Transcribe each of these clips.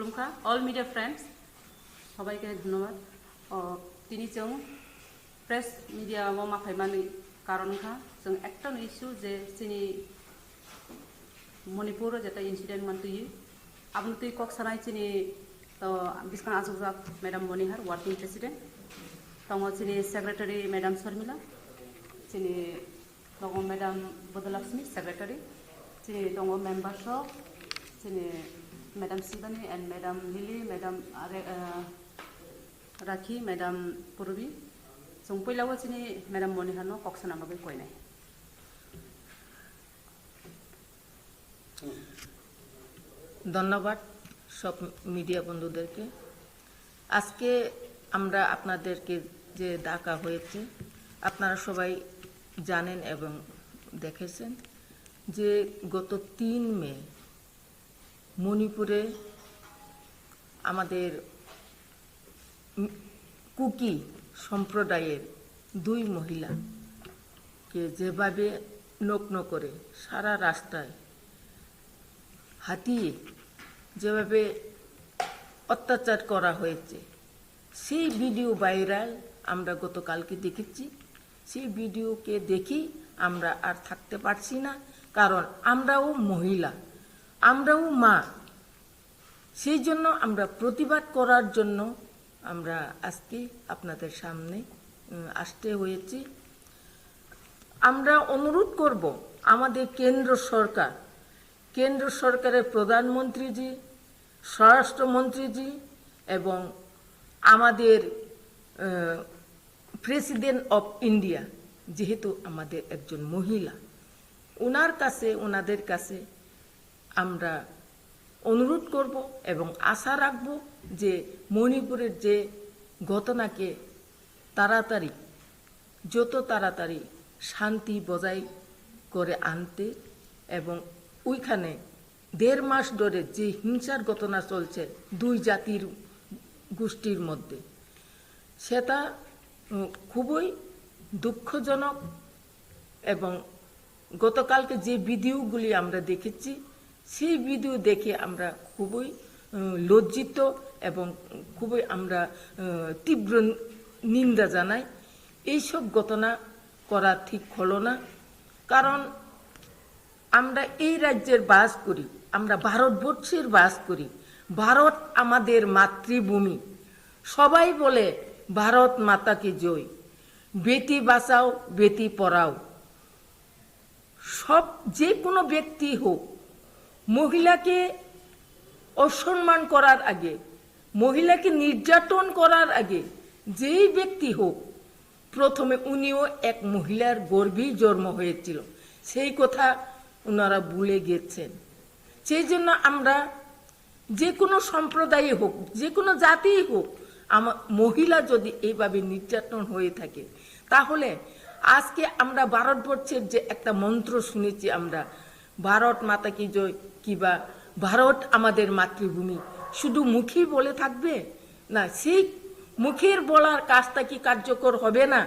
खुलुमखा अल media friends सबाइके धन्यवाद दिनै जों प्रेस मीडिया माफायमानि कारणखा जों एकटा इश्यू जे जोंनि मणिपुर जेता इंसिडेंट मोनतुयो आबुन तुई कक सानाय जोंनि बिस्कां आजुजाक मैडम मनिहार वर्किंग प्रेसिडेंट दङ जोंनि सेक्रेटारि मैडम शर्मिला जोंनि दङ मैडम बदलक्ष्मी सेक्रेटारि जोंनि दङ मेम्बार्स जोंनि madam Shivani and madam lily madam rakhi madam पुरबी जों पहिलाव जोंनि मैडम मनिहारनो कक्साना बागै कयनाय ধন্যবাদ সব মিডিয়া বন্ধুদেরকে। আজকে আমরা আপনাদেরকে যে ডাকা হয়েছে আপনারা সবাই জানেন এবং দেখেছেন যে গত 3 মে মণিপুরে আমাদের কুকি সম্প্রদায়ের 2 মহিলাকে যেভাবে নগ্ন করে সারা রাস্তায় হাতিয়ে যেভাবে অত্যাচার করা হয়েছে সেই ভিডিও ভাইরাল আমরা গতকালকে দেখেছি। সেই ভিডিওকে দেখি আমরা আর থাকতে পারছি না, কারণ আমরাও মহিলা, আমরাও মা। সেই জন্য আমরা প্রতিবাদ করার জন্য আমরা আজকে আপনাদের সামনে আসতে হয়েছে। আমরা অনুরোধ করব আমাদের কেন্দ্র সরকারের প্রধানমন্ত্রীজি, স্বরাষ্ট্রমন্ত্রীজি এবং আমাদের প্রেসিডেন্ট অফ ইন্ডিয়া, যেহেতু আমাদের একজন মহিলা, ওনাদের কাছে আমরা অনুরোধ করব এবং আশা রাখব যে মণিপুরের যে ঘটনাকে যত তাড়াতাড়ি শান্তি বজায় করে আনতে এবং ওইখানে 1.5 মাস ধরে যে হিংসার ঘটনা চলছে 2 জাতির গোষ্ঠীর মধ্যে, সেটা খুবই দুঃখজনক। এবং গতকালকে যে ভিডিওগুলি আমরা দেখেছি সেই ভিডিও দেখে আমরা খুবই লজ্জিত এবং খুবই আমরা তীব্র নিন্দা জানাই। এইসব ঘটনা করা ঠিক হলো না, কারণ আমরা এই রাজ্যের বাস করি, আমরা ভারতবর্ষের বাস করি। ভারত আমাদের মাতৃভূমি। সবাই বলে ভারত মাতা কি জয়, বেটি বাঁচাও বেটি পড়াও। সব যে কোনো ব্যক্তি হোক, মহিলাকে অসম্মান করার আগে, মহিলাকে নির্যাতন করার আগে যেই ব্যক্তি হোক, প্রথমে উনিও এক মহিলার গর্ভেই জন্ম হয়েছিল, সেই কথা ওনারা ভুলে গেছেন। সেই জন্য আমরা যে কোনো সম্প্রদায় হোক, যে কোনো জাতি হোক, মহিলা যদি এইভাবে নির্যাতন হয়ে থাকে, তাহলে আজকে আমরা ভারতবর্ষের যে একটা মন্ত্র শুনেছি, আমরা ভারত মাতা কি জয় কিবা ভারত আমাদের মাতৃভূমি, শুধু মুখেই বলে থাকবে না, সেই মুখের বলার কাজটা কি কার্যকর হবে না?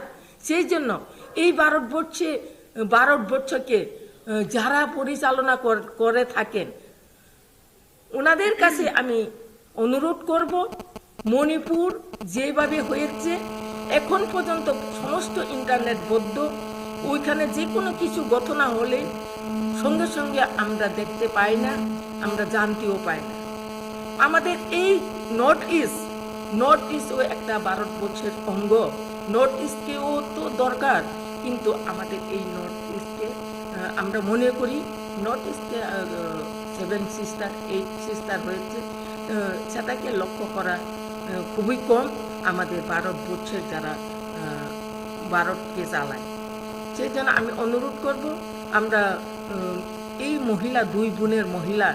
সেই জন্য এই ভারতবর্ষকে যারা পরিচালনা করে থাকেন ওনাদের কাছে আমি অনুরোধ করব, মণিপুর যেভাবে হয়েছে এখন পর্যন্ত সমস্ত ইন্টারনেট বন্ধ, ওইখানে যে কোনো কিছু ঘটনা হলে সঙ্গে সঙ্গে আমরা দেখতে পাই না, আমরা জানতেও পাই না। আমাদের এই নর্থ ইস্টও একটা ভারতবর্ষের অঙ্গ, নর্থ ইস্টকেও তো দরকার, কিন্তু আমাদের এই নর্থ ইস্টকে আমরা মনে করি নর্থ ইস্টে 7 সিস্টার 8 সিস্টার হয়েছে, সেটাকে লক্ষ্য করা খুবই কম আমাদের ভারতবর্ষের যারা ভারতকে চালায়। সেই জন্য আমি অনুরোধ করব আমরা এই মহিলা 2 বোনের মহিলা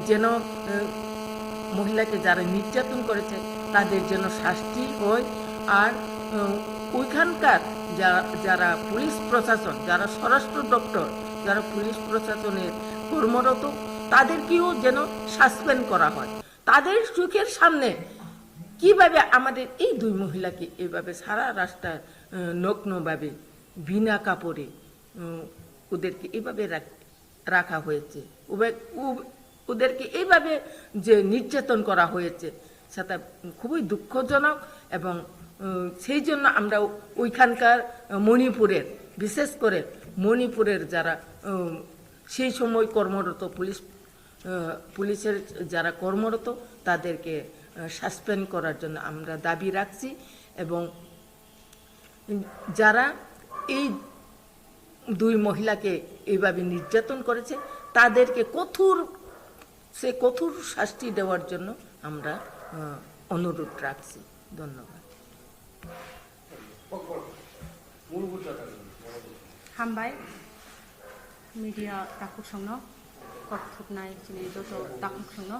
যেন মহিলাকে যারা নির্যাতন করেছে তাদের যেন শাস্তি হয়। আর ওইখানকার যারা পুলিশ প্রশাসন, যারা স্বরাষ্ট্র দপ্তর, যারা পুলিশ প্রশাসনের কর্মরত, তাদেরকেও যেন সাসপেন্ড করা হয়। তাদের চোখের সামনে কিভাবে আমাদের এই 2 মহিলাকে এভাবে সারা রাস্তায় নগ্নভাবে বিনা কাপড়ে ওদেরকে এভাবে রাখা হয়েছে, ওদেরকে এইভাবে যে নির্যাতন করা হয়েছে সেটা খুবই দুঃখজনক এবং সেই জন্য আমরা ওইখানকার মণিপুরের বিশেষ করে মণিপুরের যারা সেই সময় কর্মরত পুলিশের যারা কর্মরত তাদেরকে সাসপেন্ড করার জন্য আমরা দাবি রাখছি এবং যারা এই দুই মহিলাকে এইভাবে নির্যাতন করেছে তাদেরকে কঠোর শাস্তি দেওয়ার জন্য আমরা অনুরোধ রাখছি। ধন্যবাদ। हामबाय मीडिया दाखुक संनो कथुबनाय जिनि जत दाखुक संनो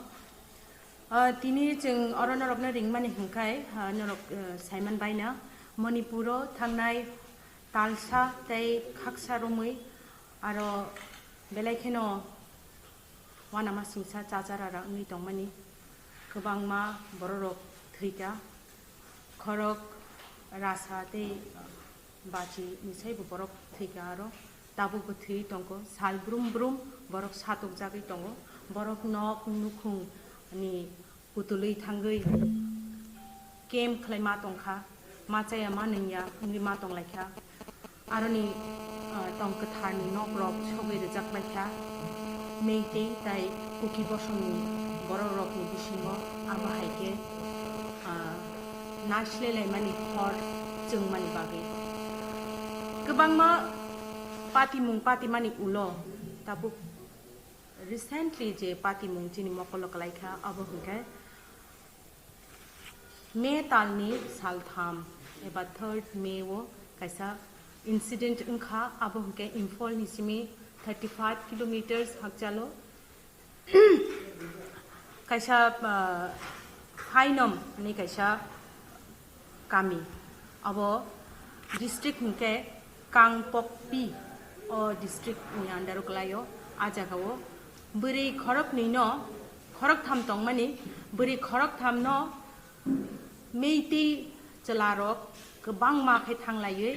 तिनि जों अरनरबनो रिंमानि हंखाय नरक साइमन बायना मणिपुराव थांनाय तालसा तै खाकसा रमै आरो बेलायखेनो वानामा सिंसा चाजारारा उनि दंमानि गोबांमा बररक थैगा खरक रासा तै बाजी निसाइबो बरक थैगा आरो दाबो थै दंग साल ब्रुम ब्रुम बरक सातक जागै दंग बरक नक नुखुं नि पुतुलै थांगै केम खलायमा दंखा माचाया मा नैया उनि मा दंलायखा आरो नि दं गोथारनि नक रक सबै रोजाकलायखा मेइतै ताइ कुकि बसंनि बर' रकनि बिसिङाव आबाहायके नासलेलायमानि हर जों मानि बागै गोबांमा पातिमानि उल दाबो रिसेंटली जे पातिमुं जिनि मकल कलायखा अब हंखाय मे तालनि सालथाम एबा 3 मे वो कैसा इंसिडेंट उनखा अब हंखाय इम्फल निसिमी 35 किलोमीटर्स हकचालो कैसा फाइनम नि कैसा कामी अब डिस्ट्रिक्ट हंके कांगपकपी ओ डिस्ट्रिक्ट नि अंडर कलायो आजागावो बोरै खरक नैनो खरक थाम दं माने बोरै खरक थाम न मेइतै जलारक गोबां माखै थांलायै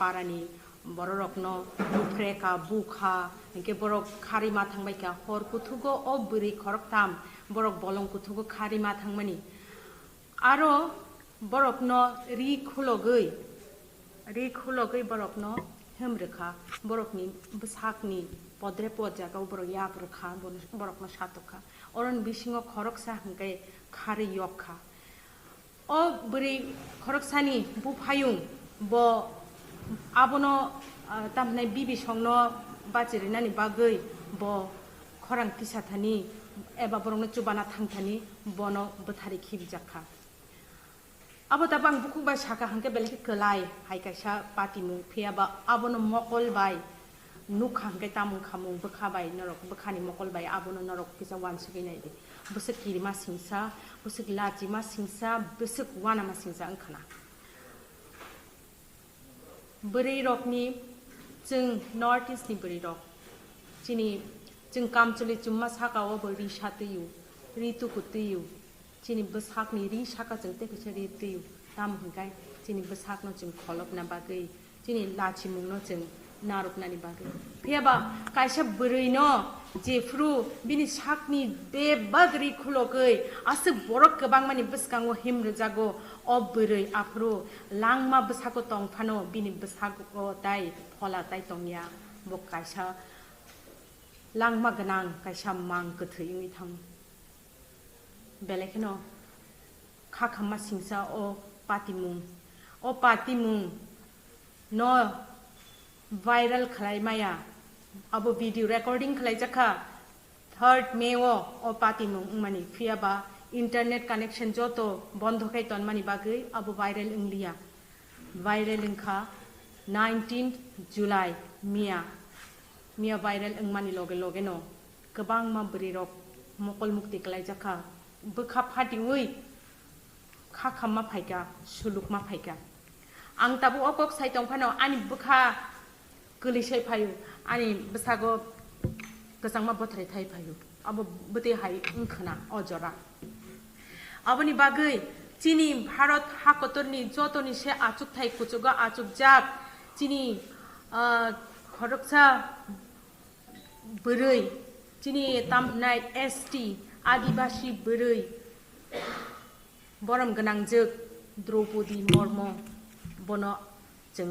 पारानि बररकनो बुफ्रेका बुखा इनके बरक खारिमा थांबायका हर कुथुगो ओ बोरै खरक थाम बरक बलं कुथुगो खारिमा थांमानि आरो बरकनो रि खुलगै बरकनो हेमरेखा बरकनि बसाकनि पद्रे पद जागाव बरक यागरेखा बरकनो सातखा अरन बिसिङो खरकसा हंकै खारि यखा ओ बोरै खरकसानि बुफायुं ब आबनो तामनाय बिबि संनो बाजिरिनानि बागै ब खरां किसाथानि एबा बरंनो चुबाना थांथानि बनो बोथारि खिबजाखा अब ताबां बुकुबा साका हंके बेलेके कलाय हायकासा पातिमु फेयाबा आबनो मकल बाय नुख हंके तामुं खामुं बखाबाय नरक बखानि मकल बाय आबनो नरक किसा वानसुगैनाय दे बसक किरिमा सिंसा बसक लाजिमा सिंसा बसक वानामा सिंसा ओंखाना बोरै रकनि जों नर्थ इस्टनि बोरै रक जिनि जों कामचलि चुम्मा साकाव बोरै सातयु रितुकु तयु जिनि बसाकनि रि साका जों तेकसे रितयु दाम हंगाय जिनि बसाकनो जों खलबना बागै जिनि लाचिमुंनो जों नारकनानि बागै फेयाबा कायसा बोरैनो जेफ्रु बिनि साकनि बे बागरि खुलगै आसे बरक गोबां मानि बसकांगो हिमरो जागो अ बोरै आफ्रु लांमा बसाको तंफानो बिनि बसाको ताइ फला ताइ तंया बो कायसा लांमा गनां कायसा मां गथैनि थां बेलेखेनो खाखामा सिंसा ओ पातिमुं न वायरल खलायमाया अब वीडियो रिकॉर्डिंग खलाय जाखा 3 मे ओ पातिमुं मानि फियाबा इंटरनेट कनेक्शन जो तो बंद खाय तन मानि बागै अब वायरल इंलिया वायरल इंखा 19 जुलाई मिया वायरल मानि लगे न गोबां मा बोरै रक मकल मुक्ति खलाय जाखा बखा फाटिङै खाखामा फायगा सुलुकमा फायगा आं ताबो अकक साइटं फानो आनि बखा गोलैसै फायु आनि बसागो गोजांमा बथ्राय थाय फायु अब बते हाय ओंखना अजरा अबनि बागै चिनि भारत हाकतरनि जतनि से आचुक थाय कुचुगा आचुक जाक चिनि खरकसा बोरै चिनी तामनाय ST आदिवासी बोरै बरम गोनांजों द्रौपदी मुर्मु बनो जों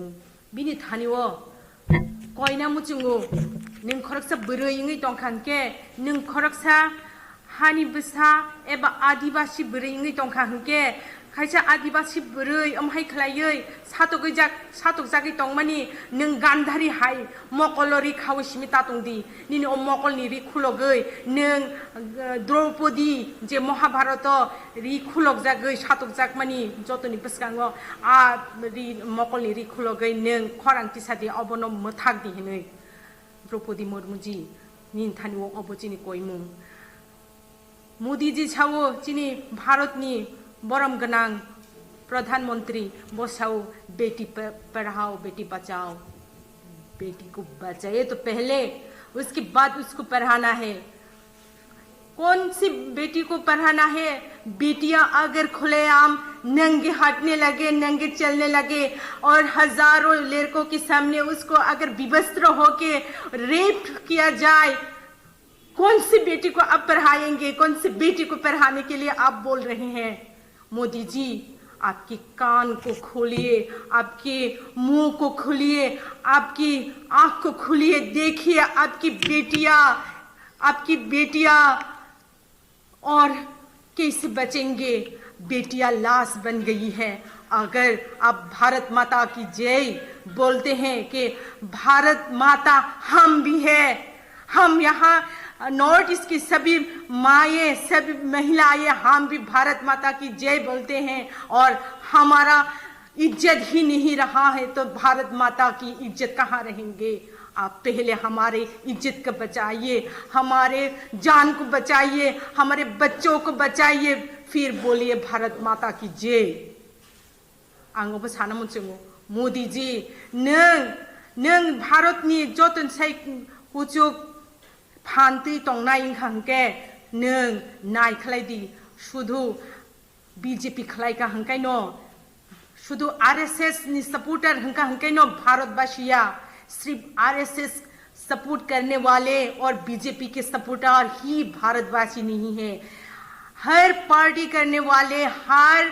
बिनि थानियो कयना मुचुंगो नों खरकसा बोरै इङै दंखांके नों खरकसा हानि बसा एबा आदिवासी बोरै इङै दंखांके खायसा आदिवासी बोरै ओमहाय खलायै सातक जागै दंमानि नों गान्धारी हाय मकलरि खावसिमि तातंदि निनि अ मकलनि रि खुलगै नों द्रौपदी जे महाभारत रि खुलग जागै सातक जागमानि जतनि बसगांगो आ रि मकलनि रि खुलगै नों खरांति सादि अबनो मथाक दिहनै द्रौपदी मुर्मु जी निन थानियो अबचिनि कयमु मोदी जी छावो चिनी भारतनि बरम गनां प्रधानमंत्री बसाओ बेटी पढ़ाओ बेटी बचाओ बेटी को बचाए तो पहले उसके बाद उसको पढ़ाना है कौन सी बेटी को पढ़ाना है बेटियां अगर खुलेआम नंगे हटने लगे नंगे चलने लगे और हजारों लड़कों के सामने उसको अगर विवस्त्र होके रेप किया जाए कौन सी बेटी को आप पढ़ाएंगे कौन सी बेटी को पढ़ाने के लिए आप बोल रहे हैं मोदी जी आपके कान को खोलिए आपके मुंह को खोलिए आपकी आंख को खोलिए देखिए आपकी बेटियां और कैसे बचेंगे बेटियां लाश बन गई है अगर आप भारत माता की जय बोलते हैं कि भारत माता हम भी है हम यहाँ नॉर्थ ईस्ट की सभी माएँ सभी महिलाएं हम भी भारत माता की जय बोलते हैं और हमारा इज्जत ही नहीं रहा है तो भारत माता की इज्जत कहाँ रहेंगे आप पहले हमारे इज्जत को बचाइए हमारे जान को बचाइए हमारे बच्चों को बचाइए फिर बोलिए भारत माता की जय आंगोबो सानो मोनसेंगो मोदी जी नों भारतनि जतन साइ हुचुक फान्ति तंनाय इंखांके नों नाय खलायदि शुधु बीजेपी खलायका हंकायनो शुधु RSS नि सपोर्टर हंकायनो भारतवासिया सिर्फ RSS सपोर्ट करने वाले और बीजेपी के सपोर्टर ही भारतवासी नहीं है हर पार्टी करने वाले हर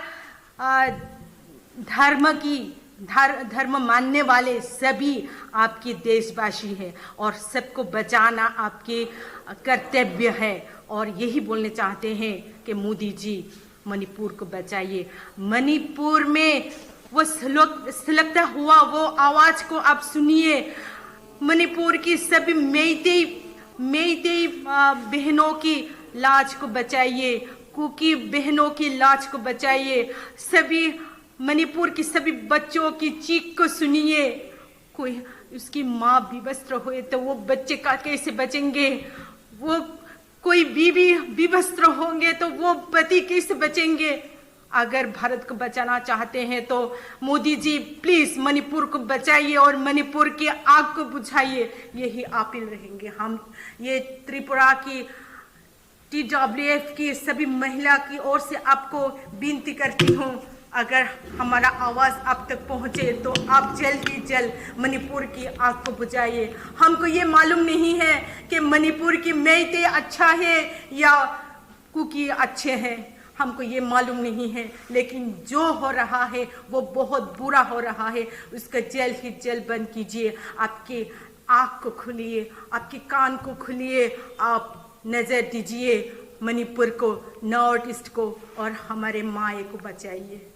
धर्म मानने वाले सभी आपके देशवासी है और सबको बचाना आपके कर्तव्य है और यही बोलने चाहते हैं कि मोदी जी मणिपुर को बचाइए मणिपुर में वो सुलगता हुआ वो आवाज को आप सुनिए मणिपुर की सभी मेइतेई बहनों की लाज को बचाइए कुकी बहनों की लाज को बचाइए सभी मणिपुर की सभी बच्चों की चीख को सुनिए कोई उसकी माँ विवस्त्र हुए तो वो बच्चे का कैसे बचेंगे वो कोई बीवी विवस्त्र होंगे तो वो पति कैसे बचेंगे अगर भारत को बचाना चाहते हैं तो मोदी जी प्लीज मणिपुर को बचाइए और मणिपुर की आग को बुझाइए यही अपील रहेंगे हम ये त्रिपुरा की TWF की सभी महिला की ओर से आपको विनती करती हूँ अगर हमारा आवाज आप तक पहुंचे तो आप जल्द ही जल्द मणिपुर की आग को बुझाइए हमको ये मालूम नहीं है कि मणिपुर की मेइते अच्छा है या कुकी अच्छे हैं हमको ये मालूम नहीं है लेकिन जो हो रहा है वो बहुत बुरा हो रहा है उसका जल्द ही जल्द बंद कीजिए आपके आँख को खोलिए आपके कान को खोलिए आप नजर दीजिए मणिपुर को नॉर्थ ईस्ट को और हमारे माए को बचाइए।